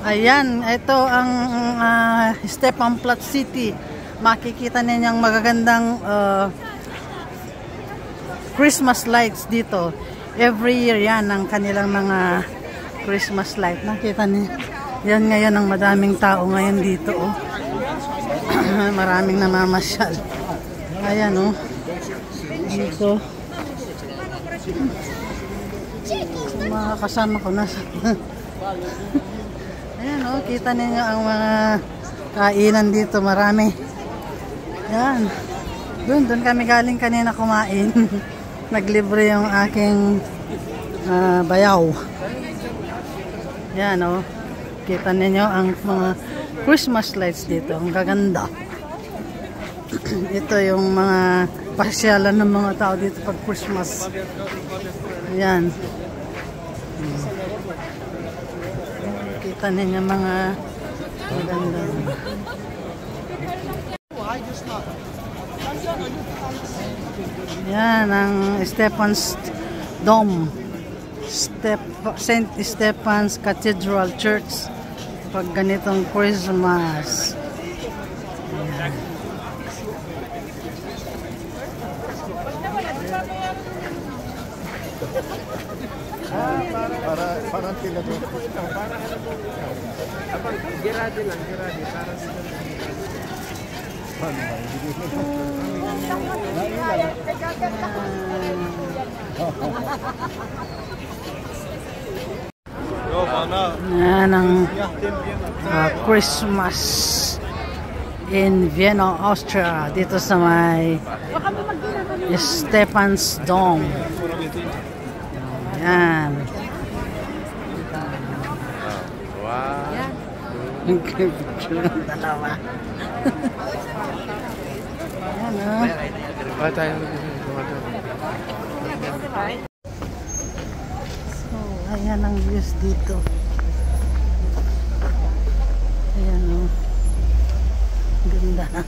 Ayan, ito ang Stephanplatz City. Makikita ninyo ang magagandang Christmas lights dito. Every year yan ang kanilang mga Christmas light. Nakita niyo. Yan ngayon ang madaming tao ngayon dito. Oh. Maraming namamasyal. Ayan oh. Dito. So, mga kasama ko nasa. Ayan oh, kita ninyo ang mga kainan dito, marami. Ayan. Doon kami galing kanina kumain. Naglibre yung aking bayaw. Ayan oh. Kita ninyo ang mga Christmas lights dito. Ang gaganda. Ito yung mga pasyalan ng mga tao dito pag Christmas. Ayan. Kita ninyo mga maganda. Yan ang Stephan's Dome. St. Stephan's Cathedral Church pag ganitong Christmas. Ayan. Parang tila doon. Gerade lang, gerade. Yan ang Christmas in Vienna, Austria. Dito sa may Stephan's Dome. Yan. Wow. Dalawa. Yan o. So, ayan ang views dito. Ayan o. Ganda na.